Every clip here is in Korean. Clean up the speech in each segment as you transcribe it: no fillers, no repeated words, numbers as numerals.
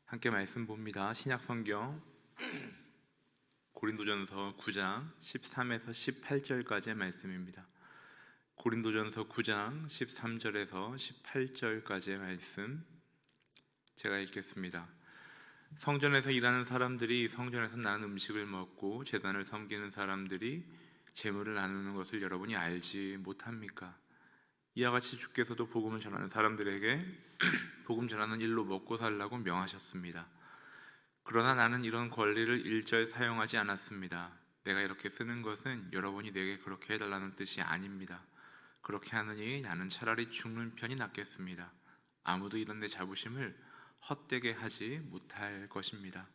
함께 말씀 봅니다. 신약 성경 고린도전서 9장 13에서 18절까지의 말씀입니다. 고린도전서 9장 13절에서 18절까지의 말씀 제가 읽겠습니다. 성전에서 일하는 사람들이 성전에서 난 음식을 먹고 제단을 섬기는 사람들이 재물을 나누는 것을 여러분이 알지 못합니까? 이와 같이 주께서도 복음을 전하는 사람들에게 복음 전하는 일로 먹고 살라고 명하셨습니다. 그러나 나는 이런 권리를 일절 사용하지 않았습니다. 내가 이렇게 쓰는 것은 여러분이 내게 그렇게 해달라는 뜻이 아닙니다. 그렇게 하느니 나는 차라리 죽는 편이 낫겠습니다. 아무도 이런 내 자부심을 헛되게 하지 못할 것입니다.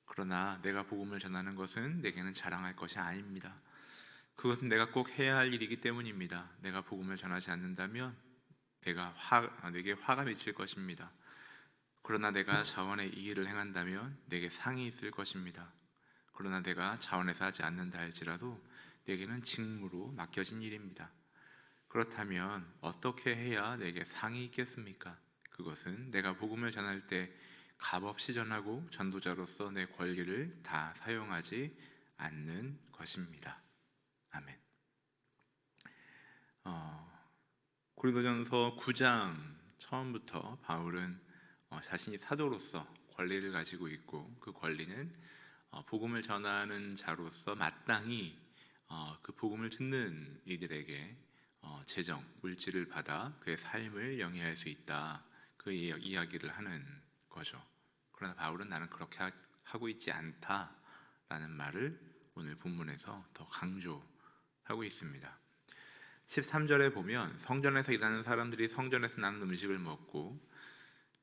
그러나 내가 복음을 전하는 것은 내게는 자랑할 것이 아닙니다. 그것은 내가 꼭 해야 할 일이기 때문입니다. 내가 복음을 전하지 않는다면 내게 화가 미칠 것입니다. 그러나 내가 자원의 이 일을 행한다면 내게 상이 있을 것입니다. 그러나 내가 자원해서 하지 않는다 할지라도 내게는 직무로 맡겨진 일입니다. 그렇다면 어떻게 해야 내게 상이 있겠습니까? 그것은 내가 복음을 전할 때 값없이 전하고 전도자로서 내 권리를 다 사용하지 않는 것입니다. 아멘. 고린도전서 9장 처음부터 바울은 자신이 사도로서 권리를 가지고 있고 그 권리는 복음을 전하는 자로서 마땅히 그 복음을 듣는 이들에게 재정, 물질을 받아 그의 삶을 영위할 수 있다. 그 이야기를 하는 거죠. 그러나 바울은 나는 그렇게 하고 있지 않다라는 말을 오늘 본문에서 더 강조하고 있습니다. 13절에 보면 성전에서 일하는 사람들이 성전에서 나는 음식을 먹고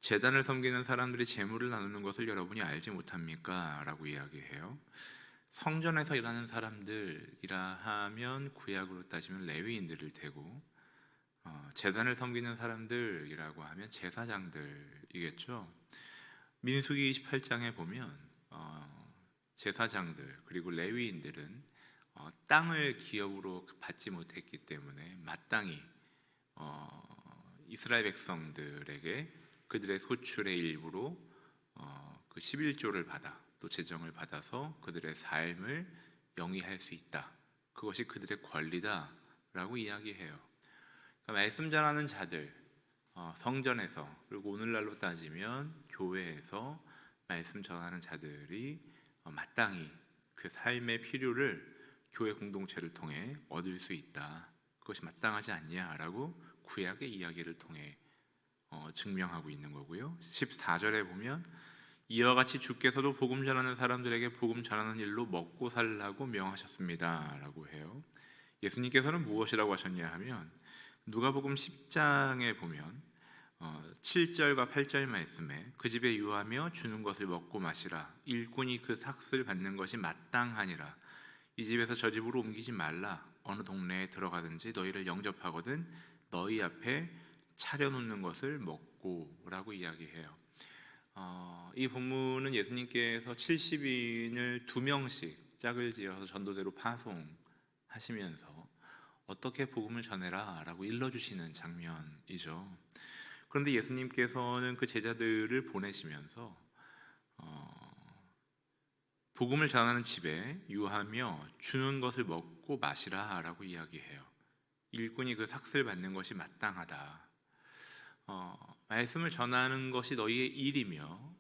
제단을 섬기는 사람들이 재물을 나누는 것을 여러분이 알지 못합니까? 라고 이야기해요. 성전에서 일하는 사람들이라 하면 구약으로 따지면 레위인들일 테고 제단을 섬기는 사람들이라고 하면 제사장들이겠죠. 민수기 28장에 보면 제사장들 그리고 레위인들은 땅을 기업으로 받지 못했기 때문에 마땅히 이스라엘 백성들에게 그들의 소출의 일부로 그 11조를 받아 또 재정을 받아서 그들의 삶을 영위할 수 있다. 그것이 그들의 권리다라고 이야기해요. 그러니까 말씀 전하는 자들 성전에서 그리고 오늘날로 따지면 교회에서 말씀 전하는 자들이 마땅히 그 삶의 필요를 교회 공동체를 통해 얻을 수 있다. 그것이 마땅하지 않냐라고 구약의 이야기를 통해 증명하고 있는 거고요. 14절에 보면 이와 같이 주께서도 복음 전하는 사람들에게 복음 전하는 일로 먹고 살라고 명하셨습니다 라고 해요. 예수님께서는 무엇이라고 하셨냐 하면 누가복음 10장에 보면 7절과 8절 말씀에 그 집에 유하며 주는 것을 먹고 마시라. 일꾼이 그 삭슬 받는 것이 마땅하니라. 이 집에서 저 집으로 옮기지 말라. 어느 동네에 들어가든지 너희를 영접하거든 너희 앞에 차려놓는 것을 먹고 라고 이야기해요. 이 본문은 예수님께서 70인을 2명씩 짝을 지어서 전도대로 파송하시면서 어떻게 복음을 전해라 라고 일러주시는 장면이죠. 그런데 예수님께서는 그 제자들을 보내시면서 복음을 전하는 집에 유하며 주는 것을 먹고 마시라 라고 이야기해요. 일꾼이 그 삭슬 받는 것이 마땅하다. 말씀을 전하는 것이 너희의 일이며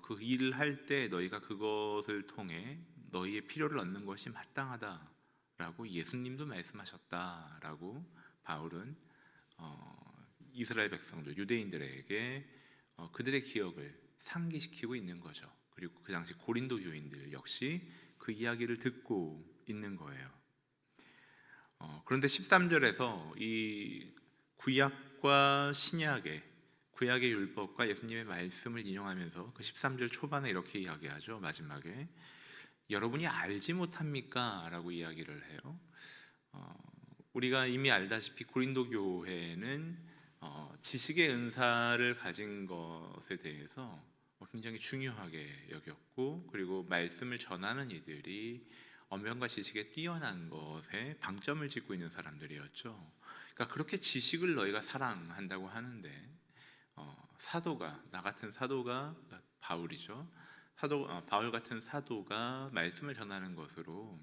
그 일을 할 때 너희가 그것을 통해 너희의 필요를 얻는 것이 마땅하다라고 예수님도 말씀하셨다라고 바울은 이스라엘 백성들, 유대인들에게 그들의 기억을 상기시키고 있는 거죠. 그리고 그 당시 고린도 교인들 역시 그 이야기를 듣고 있는 거예요. 그런데 13절에서 이 구약과 신약의 구약의 율법과 예수님의 말씀을 인용하면서 그 13절 초반에 이렇게 이야기하죠. 마지막에 여러분이 알지 못합니까? 라고 이야기를 해요. 우리가 이미 알다시피 고린도 교회는 지식의 은사를 가진 것에 대해서 굉장히 중요하게 여겼고 그리고 말씀을 전하는 이들이 언변과 지식에 뛰어난 것에 방점을 짓고 있는 사람들이었죠. 그러니까 그렇게 지식을 너희가 사랑한다고 하는데 사도가 나 같은 사도가 바울이죠. 바울 같은 사도가 말씀을 전하는 것으로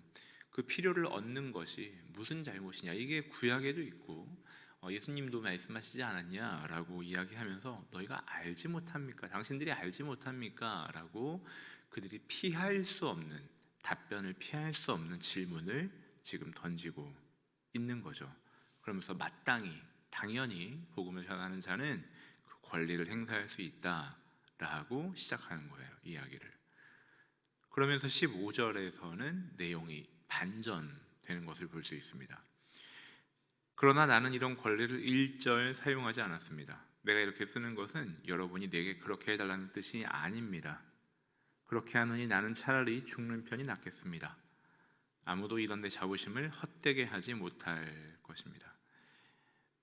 그 필요를 얻는 것이 무슨 잘못이냐, 이게 구약에도 있고 예수님도 말씀하시지 않았냐라고 이야기하면서 너희가 알지 못합니까? 당신들이 알지 못합니까? 라고 그들이 피할 수 없는, 답변을 피할 수 없는 질문을 지금 던지고 있는 거죠. 그러면서 마땅히, 당연히 복음을 전하는 자는 그 권리를 행사할 수 있다라고 시작하는 거예요, 이야기를. 그러면서 15절에서는 내용이 반전되는 것을 볼 수 있습니다. 그러나 나는 이런 권리를 일절 사용하지 않았습니다. 내가 이렇게 쓰는 것은 여러분이 내게 그렇게 해달라는 뜻이 아닙니다. 그렇게 하느니 나는 차라리 죽는 편이 낫겠습니다. 아무도 이런 내 자부심을 헛되게 하지 못할 것입니다.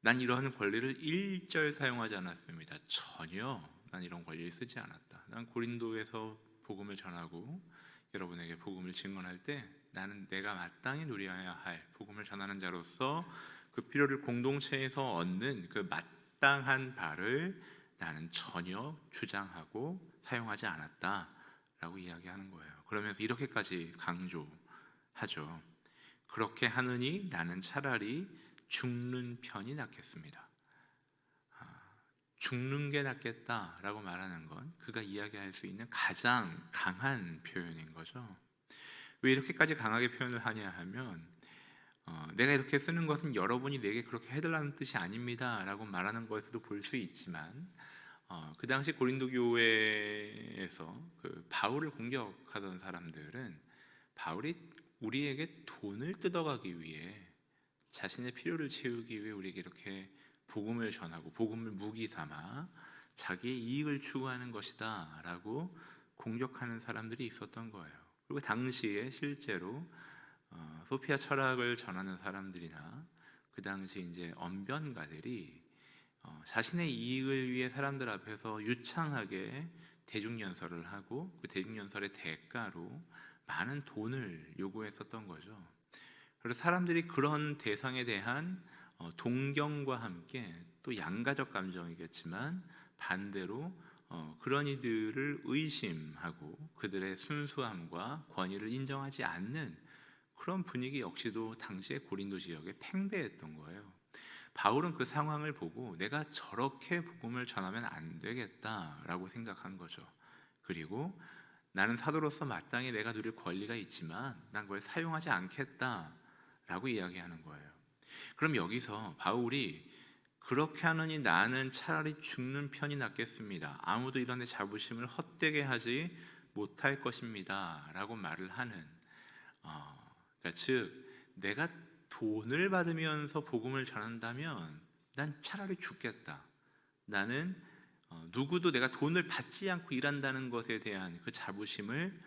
난 이러한 권리를 일절 사용하지 않았습니다. 전혀 난 이런 권리를 쓰지 않았다. 난 고린도에서 복음을 전하고 여러분에게 복음을 증언할 때 나는 내가 마땅히 누려야 할 복음을 전하는 자로서 그 필요를 공동체에서 얻는 그 마땅한 바를 나는 전혀 주장하고 사용하지 않았다라고 이야기하는 거예요. 그러면서 이렇게까지 강조하죠. 그렇게 하느니 나는 차라리 죽는 편이 낫겠습니다. 죽는 게 낫겠다라고 말하는 건 그가 이야기할 수 있는 가장 강한 표현인 거죠. 왜 이렇게까지 강하게 표현을 하냐 하면 내가 이렇게 쓰는 것은 여러분이 내게 그렇게 해달라는 뜻이 아닙니다 라고 말하는 것에서도 볼 수 있지만 그 당시 고린도 교회에서 그 바울을 공격하던 사람들은 바울이 우리에게 돈을 뜯어가기 위해, 자신의 필요를 채우기 위해 우리에게 이렇게 복음을 전하고 복음을 무기 삼아 자기의 이익을 추구하는 것이다 라고 공격하는 사람들이 있었던 거예요. 그리고 당시에 실제로 소피아 철학을 전하는 사람들이나 그 당시 이제 언변가들이 자신의 이익을 위해 사람들 앞에서 유창하게 대중연설을 하고 그 대중연설의 대가로 많은 돈을 요구했었던 거죠. 그래서 사람들이 그런 대상에 대한 동경과 함께 또 양가적 감정이겠지만 반대로 그런 이들을 의심하고 그들의 순수함과 권위를 인정하지 않는 그런 분위기 역시도 당시의 고린도 지역에 팽배했던 거예요. 바울은 그 상황을 보고 내가 저렇게 복음을 전하면 안 되겠다라고 생각한 거죠. 그리고 나는 사도로서 마땅히 내가 누릴 권리가 있지만 난 그걸 사용하지 않겠다라고 이야기하는 거예요. 그럼 여기서 바울이 그렇게 하느니 나는 차라리 죽는 편이 낫겠습니다. 아무도 이런 내 자부심을 헛되게 하지 못할 것입니다 라고 말을 하는 그러니까 즉 내가 돈을 받으면서 복음을 전한다면 난 차라리 죽겠다. 나는 누구도 내가 돈을 받지 않고 일한다는 것에 대한 그 자부심을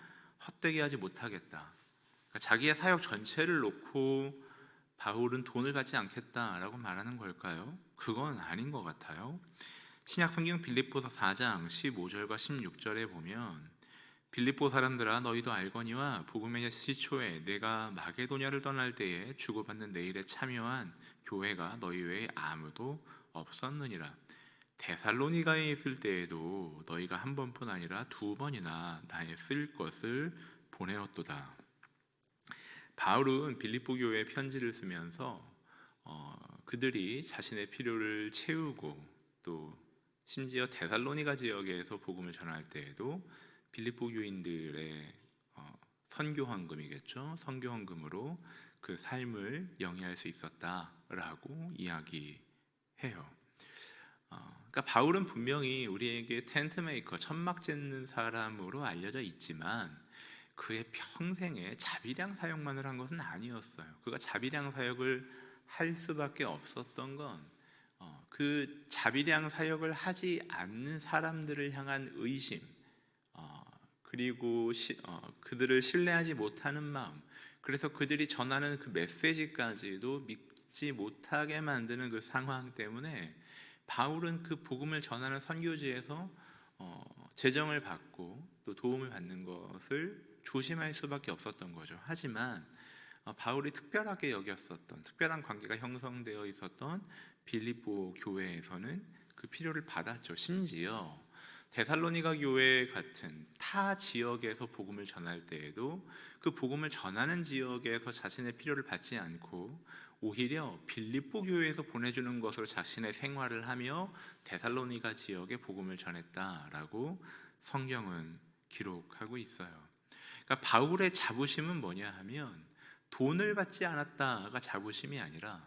헛되게 하지 못하겠다. 그러니까 자기의 사역 전체를 놓고 바울은 돈을 받지 않겠다라고 말하는 걸까요? 그건 아닌 것 같아요. 신약 성경 빌립보서 4장 15절과 16절에 보면 빌립보 사람들아 너희도 알거니와 복음의 시초에 내가 마게도냐를 떠날 때에 주고받는 내 일에 참여한 교회가 너희 외에 아무도 없었느니라. 데살로니가에 있을 때에도 너희가 한 번뿐 아니라 두 번이나 나의 쓸 것을 보내었도다. 바울은 빌립보 교회에 편지를 쓰면서 그들이 자신의 필요를 채우고 또 심지어 데살로니가 지역에서 복음을 전할 때에도 빌립보 교인들의 선교헌금이겠죠. 선교헌금으로 그 삶을 영위할 수 있었다라고 이야기해요. 그러니까 바울은 분명히 우리에게 텐트메이커, 천막 짓는 사람으로 알려져 있지만 그의 평생에 자비량 사역만을 한 것은 아니었어요. 그가 자비량 사역을 할 수밖에 없었던 건 그 자비량 사역을 하지 않는 사람들을 향한 의심, 그리고 그들을 신뢰하지 못하는 마음, 그래서 그들이 전하는 그 메시지까지도 믿지 못하게 만드는 그 상황 때문에 바울은 그 복음을 전하는 선교지에서 재정을 받고 또 도움을 받는 것을 조심할 수밖에 없었던 거죠. 하지만 바울이 특별하게 여겼었던, 특별한 관계가 형성되어 있었던 빌립보 교회에서는 그 필요를 받았죠. 심지어 데살로니가 교회 같은 타 지역에서 복음을 전할 때에도 그 복음을 전하는 지역에서 자신의 필요를 받지 않고 오히려 빌립보 교회에서 보내주는 것으로 자신의 생활을 하며 데살로니가 지역에 복음을 전했다라고 성경은 기록하고 있어요. 그러니까 바울의 자부심은 뭐냐 하면 돈을 받지 않았다가 자부심이 아니라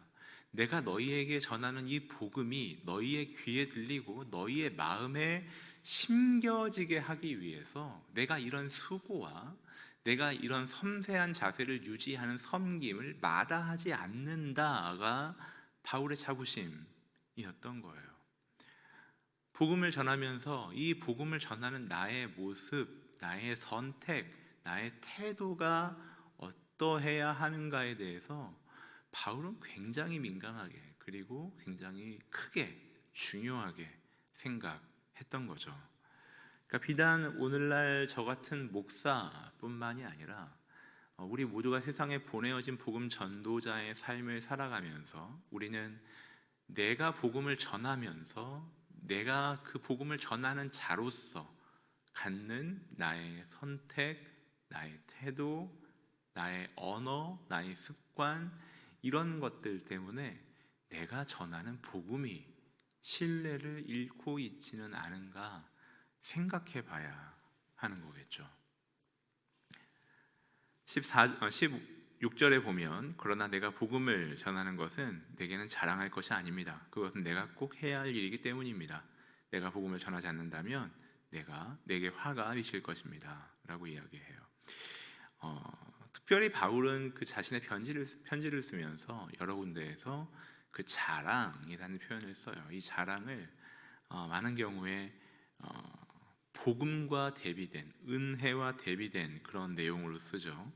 내가 너희에게 전하는 이 복음이 너희의 귀에 들리고 너희의 마음에 심겨지게 하기 위해서 내가 이런 수고와 내가 이런 섬세한 자세를 유지하는 섬김을 마다하지 않는다가 바울의 자부심이었던 거예요. 복음을 전하면서 이 복음을 전하는 나의 모습, 나의 선택, 나의 태도가 어떠해야 하는가에 대해서 바울은 굉장히 민감하게 그리고 굉장히 크게 중요하게 생각했던 거죠. 그러니까 비단 오늘날 저 같은 목사뿐만이 아니라 우리 모두가 세상에 보내어진 복음 전도자의 삶을 살아가면서 우리는 내가 복음을 전하면서 내가 그 복음을 전하는 자로서 갖는 나의 선택, 나의 태도, 나의 언어, 나의 습관 이런 것들 때문에 내가 전하는 복음이 신뢰를 잃고 있지는 않은가 생각해 봐야 하는 거겠죠. 16절에 보면 그러나 내가 복음을 전하는 것은 내게는 자랑할 것이 아닙니다. 그것은 내가 꼭 해야 할 일이기 때문입니다. 내가 복음을 전하지 않는다면 내게 화가 미칠 것입니다 라고 이야기해요. 특별히 바울은 그 자신의 편지를 쓰면서 여러 군데에서 그 자랑이라는 표현을 써요. 이 자랑을 많은 경우에 복음과 대비된 은혜와 대비된 그런 내용으로 쓰죠.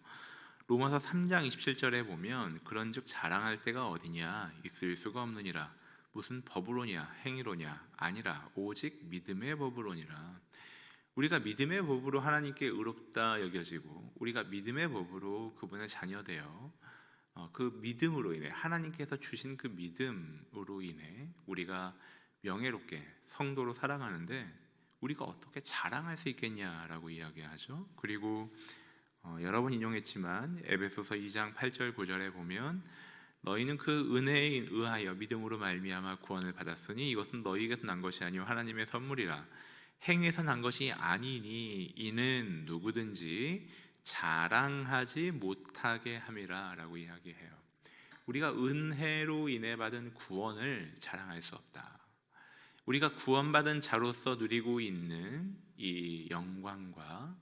로마서 3장 27절에 보면 그런즉 자랑할 때가 어디냐 있을 수가 없느니라 무슨 법으로냐 행위로냐 아니라 오직 믿음의 법으로니라. 우리가 믿음의 법으로 하나님께 의롭다 여겨지고 우리가 믿음의 법으로 그분의 자녀되어 그 믿음으로 인해 하나님께서 주신 그 믿음으로 인해 우리가 명예롭게 성도로 살아가는데 우리가 어떻게 자랑할 수 있겠냐라고 이야기하죠. 그리고 여러 번 인용했지만 에베소서 2장 8절 9절에 보면 너희는 그 은혜에 의하여 믿음으로 말미암아 구원을 받았으니 이것은 너희에게서 난 것이 아니요 하나님의 선물이라. 행위에서 난 것이 아니니 이는 누구든지 자랑하지 못하게 함이라 라고 이야기해요. 우리가 은혜로 인해 받은 구원을 자랑할 수 없다. 우리가 구원받은 자로서 누리고 있는 이 영광과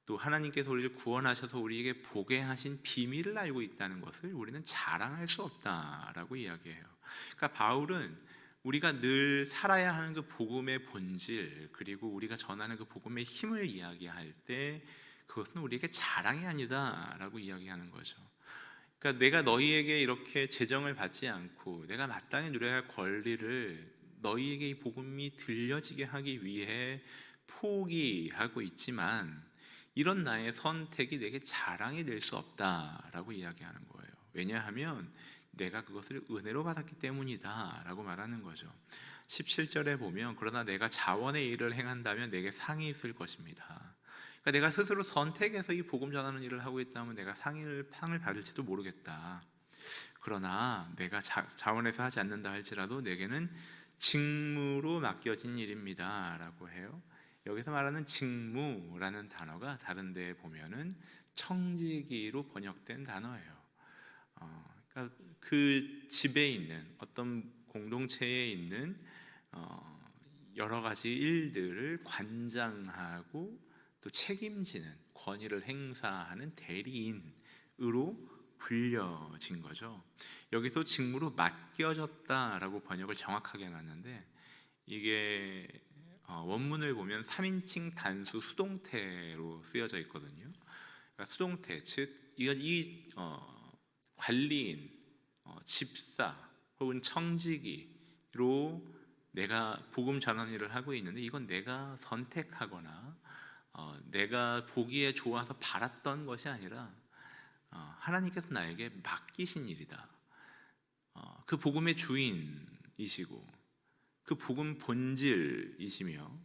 또 하나님께서 우리를 구원하셔서 우리에게 보게 하신 비밀을 알고 있다는 것을 우리는 자랑할 수 없다라고 이야기해요. 그러니까 바울은 우리가 늘 살아야 하는 그 복음의 본질 그리고 우리가 전하는 그 복음의 힘을 이야기할 때 그것은 우리에게 자랑이 아니다라고 이야기하는 거죠. 그러니까 내가 너희에게 이렇게 제정을 받지 않고 내가 마땅히 누려야 할 권리를 너희에게 이 복음이 들려지게 하기 위해 포기하고 있지만 이런 나의 선택이 내게 자랑이 될 수 없다라고 이야기하는 거예요. 왜냐하면 내가 그것을 은혜로 받았기 때문이다 라고 말하는 거죠. 17절에 보면 그러나 내가 자원의 일을 행한다면 내게 상이 있을 것입니다. 그러니까 내가 스스로 선택해서 이 복음 전하는 일을 하고 있다면 내가 상을 받을지도 모르겠다. 그러나 내가 자원해서 하지 않는다 할지라도 내게는 직무로 맡겨진 일입니다 라고 해요. 여기서 말하는 직무라는 단어가 다른 데에 보면은 청지기로 번역된 단어예요. 그러니까 그 집에 있는 어떤 공동체에 있는 여러 가지 일들을 관장하고 또 책임지는 권위를 행사하는 대리인으로 불려진 거죠. 여기서 직무로 맡겨졌다라고 번역을 정확하게 해놨는데 이게 원문을 보면 3인칭 단수 수동태로 쓰여져 있거든요. 그러니까 수동태 즉 이 관리인, 집사 혹은 청지기로 내가 복음 전하는 일을 하고 있는데 이건 내가 선택하거나 내가 보기에 좋아서 바랐던 것이 아니라 하나님께서 나에게 맡기신 일이다. 그 복음의 주인이시고 그 복음 본질이시며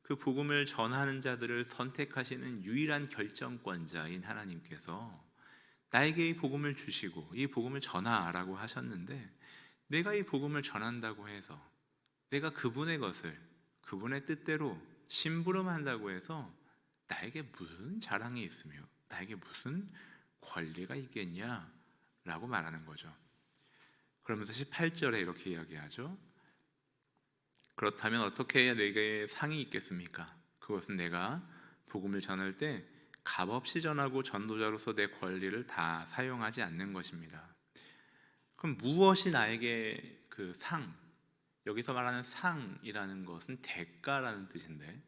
그 복음을 전하는 자들을 선택하시는 유일한 결정권자인 하나님께서 나에게 이 복음을 주시고 이 복음을 전하라고 하셨는데, 내가 이 복음을 전한다고 해서 내가 그분의 것을 그분의 뜻대로 심부름한다고 해서 나에게 무슨 자랑이 있으며 나에게 무슨 권리가 있겠냐라고 말하는 거죠. 그러면서 18절에 이렇게 이야기하죠. 그렇다면 어떻게 해야 내게 상이 있겠습니까? 그것은 내가 복음을 전할 때 값없이 전하고 전도자로서 내 권리를 다 사용하지 않는 것입니다. 그럼 무엇이 나에게 그 상, 여기서 말하는 상이라는 것은 대가라는 뜻인데,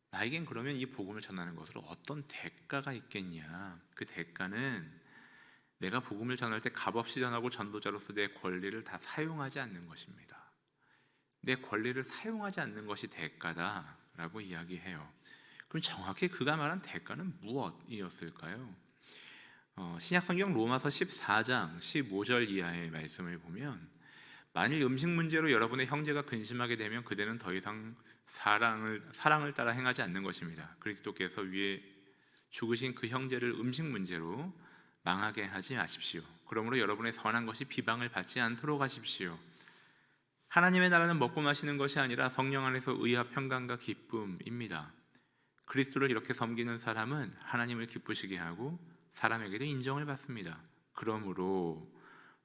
나에겐 그러면 이 복음을 전하는 것으로 어떤 대가가 있겠냐? 그 대가는 내가 복음을 전할 때 값없이 전하고 전도자로서 내 권리를 다 사용하지 않는 것입니다. 내 권리를 사용하지 않는 것이 대가다라고 이야기해요. 그럼 정확히 그가 말한 대가는 무엇이었을까요? 신약성경 로마서 14장 15절 이하의 말씀을 보면, 만일 음식 문제로 여러분의 형제가 근심하게 되면 그대는 더 이상 사랑을 따라 행하지 않는 것입니다. 그리스도께서 위에 죽으신 그 형제를 음식 문제로 망하게 하지 마십시오. 그러므로 여러분의 선한 것이 비방을 받지 않도록 하십시오. 하나님의 나라는 먹고 마시는 것이 아니라 성령 안에서 의와 평강과 기쁨입니다. 그리스도를 이렇게 섬기는 사람은 하나님을 기쁘시게 하고 사람에게도 인정을 받습니다. 그러므로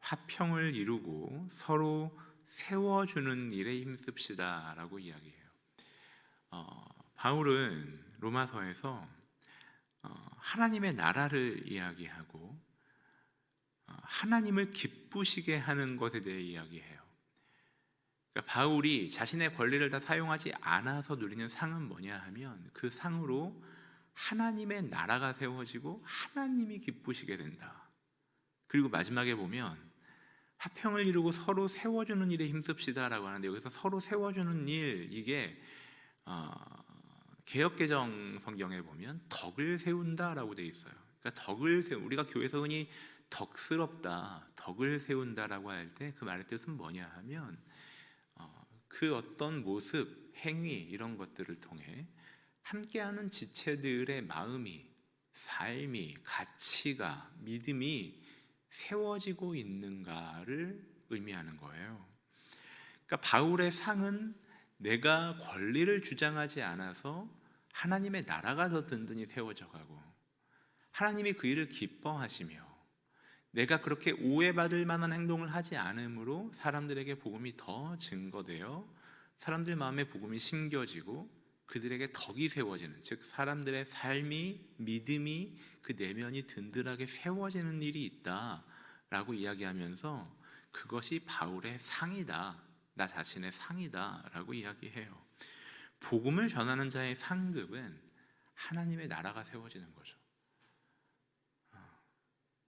화평을 이루고 서로 세워주는 일에 힘씁시다 라고 이야기해요. 바울은 로마서에서 하나님의 나라를 이야기하고 하나님을 기쁘시게 하는 것에 대해 이야기해요. 그러니까 바울이 자신의 권리를 다 사용하지 않아서 누리는 상은 뭐냐 하면, 그 상으로 하나님의 나라가 세워지고 하나님이 기쁘시게 된다. 그리고 마지막에 보면 화평을 이루고 서로 세워주는 일에 힘씁시다라고 하는데, 여기서 서로 세워주는 일, 이게 개역개정 성경에 보면 덕을 세운다라고 돼 있어요. 그러니까 우리가 교회에서 흔히 덕스럽다, 덕을 세운다라고 할 때 그 말의 뜻은 뭐냐 하면, 그 어떤 모습, 행위 이런 것들을 통해 함께하는 지체들의 마음이, 삶이, 가치가, 믿음이 세워지고 있는가를 의미하는 거예요. 그러니까 바울의 상은 내가 권리를 주장하지 않아서 하나님의 나라가 더 든든히 세워져 가고, 하나님이 그 일을 기뻐하시며, 내가 그렇게 오해받을 만한 행동을 하지 않으므로 사람들에게 복음이 더 증거되어 사람들 마음에 복음이 심겨지고 그들에게 덕이 세워지는, 즉 사람들의 삶이, 믿음이, 그 내면이 든든하게 세워지는 일이 있다라고 이야기하면서 그것이 바울의 상이다, 나 자신의 상이다 라고 이야기해요. 복음을 전하는 자의 상급은 하나님의 나라가 세워지는 거죠.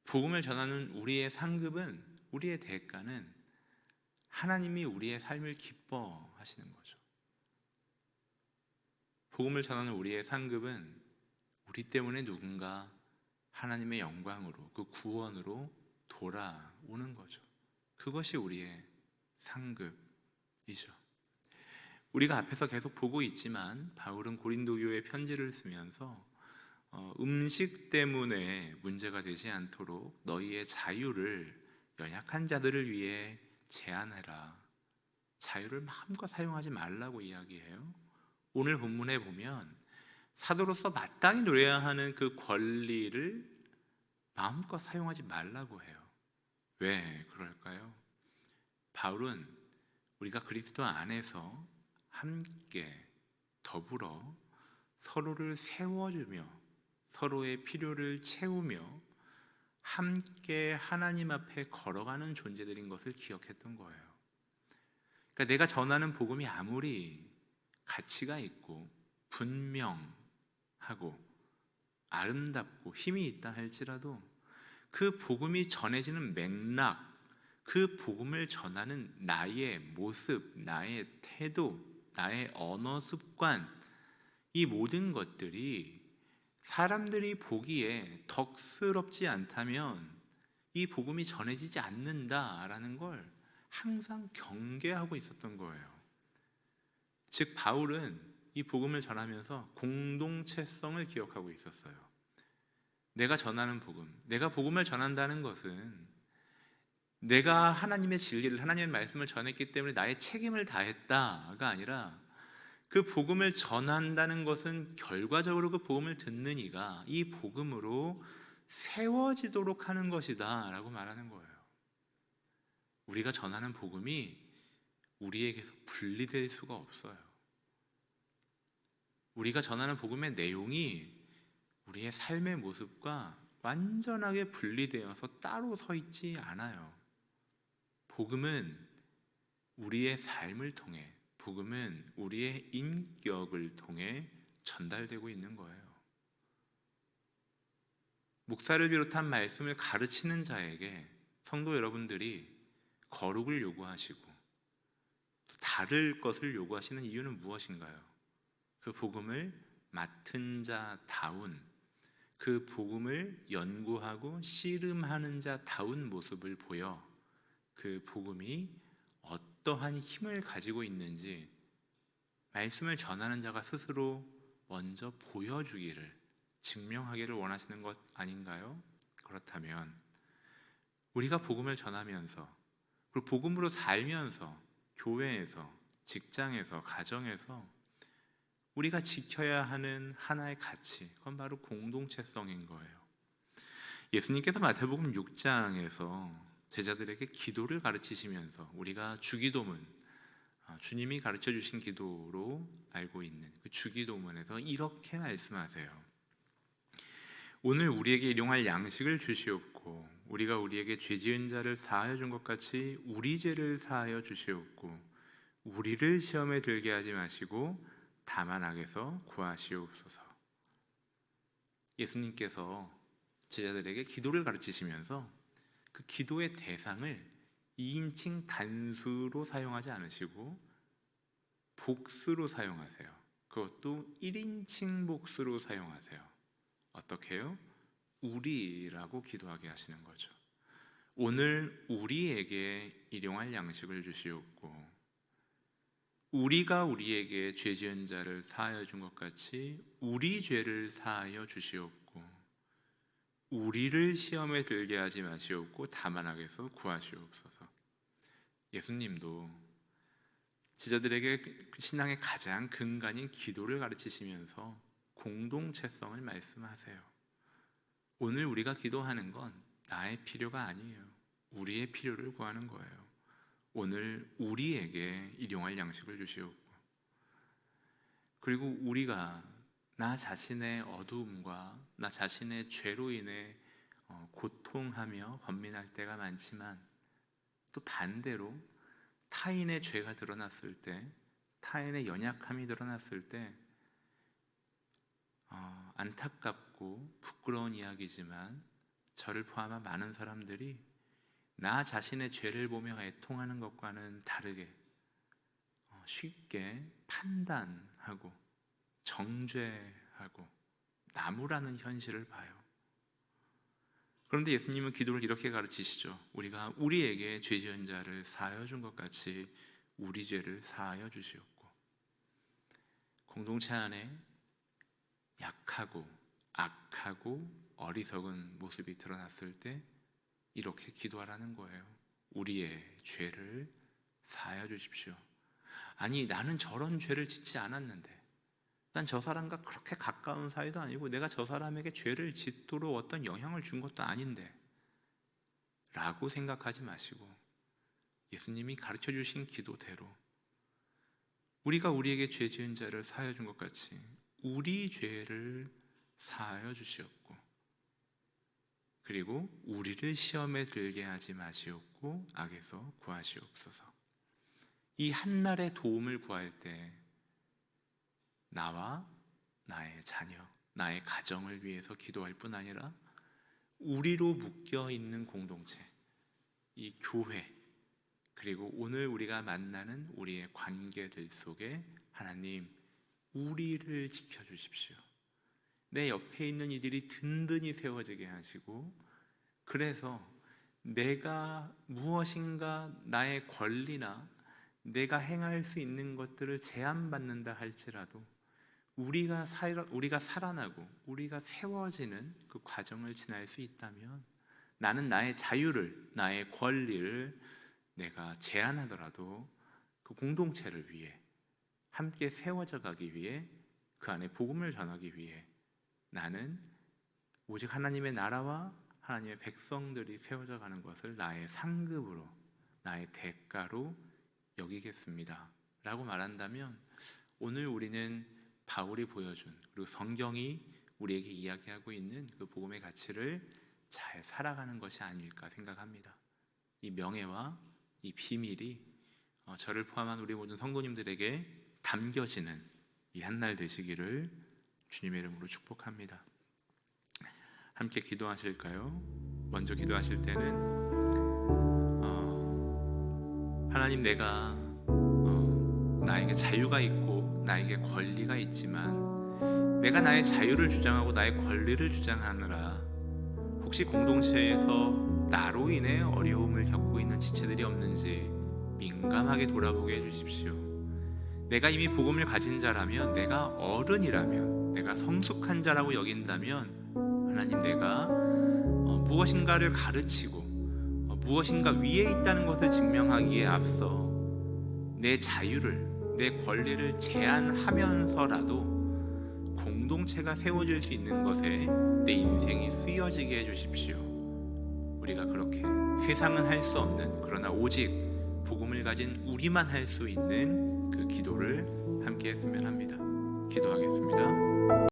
복음을 전하는 우리의 상급은, 우리의 대가는 하나님이 우리의 삶을 기뻐하시는 거죠. 복음을 전하는 우리의 상급은 우리 때문에 누군가 하나님의 영광으로, 그 구원으로 돌아오는 거죠. 그것이 우리의 상급이죠. 우리가 앞에서 계속 보고 있지만 바울은 고린도 교회에 편지를 쓰면서 음식 때문에 문제가 되지 않도록 너희의 자유를 연약한 자들을 위해 제한해라. 자유를 마음껏 사용하지 말라고 이야기해요. 오늘 본문에 보면 사도로서 마땅히 누려야 하는 그 권리를 마음껏 사용하지 말라고 해요. 왜 그럴까요? 바울은 우리가 그리스도 안에서 함께 더불어 서로를 세워주며 서로의 필요를 채우며 함께 하나님 앞에 걸어가는 존재들인 것을 기억했던 거예요. 그러니까 내가 전하는 복음이 아무리 가치가 있고 분명하고 아름답고 힘이 있다 할지라도 그 복음이 전해지는 맥락, 그 복음을 전하는 나의 모습, 나의 태도, 나의 언어 습관, 이 모든 것들이 사람들이 보기에 덕스럽지 않다면 이 복음이 전해지지 않는다라는 걸 항상 경계하고 있었던 거예요. 즉 바울은 이 복음을 전하면서 공동체성을 기억하고 있었어요. 내가 전하는 복음, 내가 복음을 전한다는 것은 내가 하나님의 진리를, 하나님의 말씀을 전했기 때문에 나의 책임을 다했다가 아니라 그 복음을 전한다는 것은 결과적으로 그 복음을 듣는 이가 이 복음으로 세워지도록 하는 것이다 라고 말하는 거예요. 우리가 전하는 복음이 우리에게서 분리될 수가 없어요. 우리가 전하는 복음의 내용이 우리의 삶의 모습과 완전하게 분리되어서 따로 서 있지 않아요. 복음은 우리의 삶을 통해, 복음은 우리의 인격을 통해 전달되고 있는 거예요. 목사를 비롯한 말씀을 가르치는 자에게 성도 여러분들이 거룩을 요구하시고 또 다를 것을 요구하시는 이유는 무엇인가요? 그 복음을 맡은 자다운, 그 복음을 연구하고 씨름하는 자다운 모습을 보여 그 복음이 어떠한 힘을 가지고 있는지 말씀을 전하는 자가 스스로 먼저 보여주기를, 증명하기를 원하시는 것 아닌가요? 그렇다면 우리가 복음을 전하면서, 그리고 복음으로 살면서, 교회에서, 직장에서, 가정에서 우리가 지켜야 하는 하나의 가치, 그건 바로 공동체성인 거예요. 예수님께서 마태복음 6장에서 제자들에게 기도를 가르치시면서 우리가 주기도문, 주님이 가르쳐 주신 기도로 알고 있는 그 주기도문에서 이렇게 말씀하세요. 오늘 우리에게 일용할 양식을 주시옵고 우리가 우리에게 죄 지은 자를 사하여 준 것 같이 우리 죄를 사하여 주시옵고 우리를 시험에 들게 하지 마시고 다만 악에서 구하시옵소서. 예수님께서 제자들에게 기도를 가르치시면서 그 기도의 대상을 2인칭 단수로 사용하지 않으시고 복수로 사용하세요. 그것도 1인칭 복수로 사용하세요. 어떻게 해요? 우리라고 기도하게 하시는 거죠. 오늘 우리에게 일용할 양식을 주시옵고 우리가 우리에게 죄 지은 자를 사하여 준 것 같이 우리 죄를 사하여 주시옵고 우리를 시험에 들게 하지 마시옵고 다만 악에서 구하시옵소서. 예수님도 제자들에게 신앙의 가장 근간인 기도를 가르치시면서 공동체성을 말씀하세요. 오늘 우리가 기도하는 건 나의 필요가 아니에요. 우리의 필요를 구하는 거예요. 오늘 우리에게 일용할 양식을 주시옵고 그리고 우리가 나 자신의 어두움과 나 자신의 죄로 인해 고통하며 번민할 때가 많지만 또 반대로 타인의 죄가 드러났을 때, 타인의 연약함이 드러났을 때 안타깝고 부끄러운 이야기지만 저를 포함한 많은 사람들이 나 자신의 죄를 보며 애통하는 것과는 다르게 쉽게 판단하고 정죄하고 나무라는 현실을 봐요. 그런데 예수님은 기도를 이렇게 가르치시죠. 우리가 우리에게 죄 지은 자를 사하여 준 것 같이 우리 죄를 사하여 주시옵고 공동체 안에 약하고 악하고 어리석은 모습이 드러났을 때 이렇게 기도하라는 거예요. 우리의 죄를 사하여 주십시오. 아니 나는 저런 죄를 짓지 않았는데 난 저 사람과 그렇게 가까운 사이도 아니고 내가 저 사람에게 죄를 짓도록 어떤 영향을 준 것도 아닌데 라고 생각하지 마시고 예수님이 가르쳐 주신 기도대로 우리가 우리에게 죄 지은 자를 사하여 준 것 같이 우리 죄를 사하여 주시옵고 그리고 우리를 시험에 들게 하지 마시옵고 악에서 구하시옵소서. 이 한날의 도움을 구할 때 나와 나의 자녀, 나의 가정을 위해서 기도할 뿐 아니라 우리로 묶여 있는 공동체, 이 교회, 그리고 오늘 우리가 만나는 우리의 관계들 속에 하나님, 우리를 지켜주십시오. 내 옆에 있는 이들이 든든히 세워지게 하시고 그래서 내가 무엇인가 나의 권리나 내가 행할 수 있는 것들을 제한받는다 할지라도 우리가 살아나고 우리가 세워지는 그 과정을 지날 수 있다면, 나는 나의 자유를, 나의 권리를 내가 제한하더라도 그 공동체를 위해, 함께 세워져 가기 위해, 그 안에 복음을 전하기 위해 나는 오직 하나님의 나라와 하나님의 백성들이 세워져 가는 것을 나의 상급으로, 나의 대가로 여기겠습니다 라고 말한다면, 오늘 우리는 바울이 보여준, 그리고 성경이 우리에게 이야기하고 있는 그 복음의 가치를 잘 살아가는 것이 아닐까 생각합니다. 이 명예와 이 비밀이 저를 포함한 우리 모든 성도님들에게 담겨지는 이 한날 되시기를 주님의 이름으로 축복합니다. 함께 기도하실까요? 먼저 기도하실 때는 하나님, 내가 나에게 자유가 있고 나에게 권리가 있지만 내가 나의 자유를 주장하고 나의 권리를 주장하느라 혹시 공동체에서 나로 인해 어려움을 겪고 있는 지체들이 없는지 민감하게 돌아보게 해주십시오. 내가 이미 복음을 가진 자라면, 내가 어른이라면, 내가 성숙한 자라고 여긴다면, 하나님, 내가 무엇인가를 가르치고 무엇인가 위에 있다는 것을 증명하기에 앞서 내 자유를, 내 권리를 제한하면서라도 공동체가 세워질 수 있는 것에 내 인생이 쓰여지게 해주십시오. 우리가 그렇게 세상은 할 수 없는, 그러나 오직 복음을 가진 우리만 할 수 있는 그 기도를 함께 했으면 합니다. 기도하겠습니다.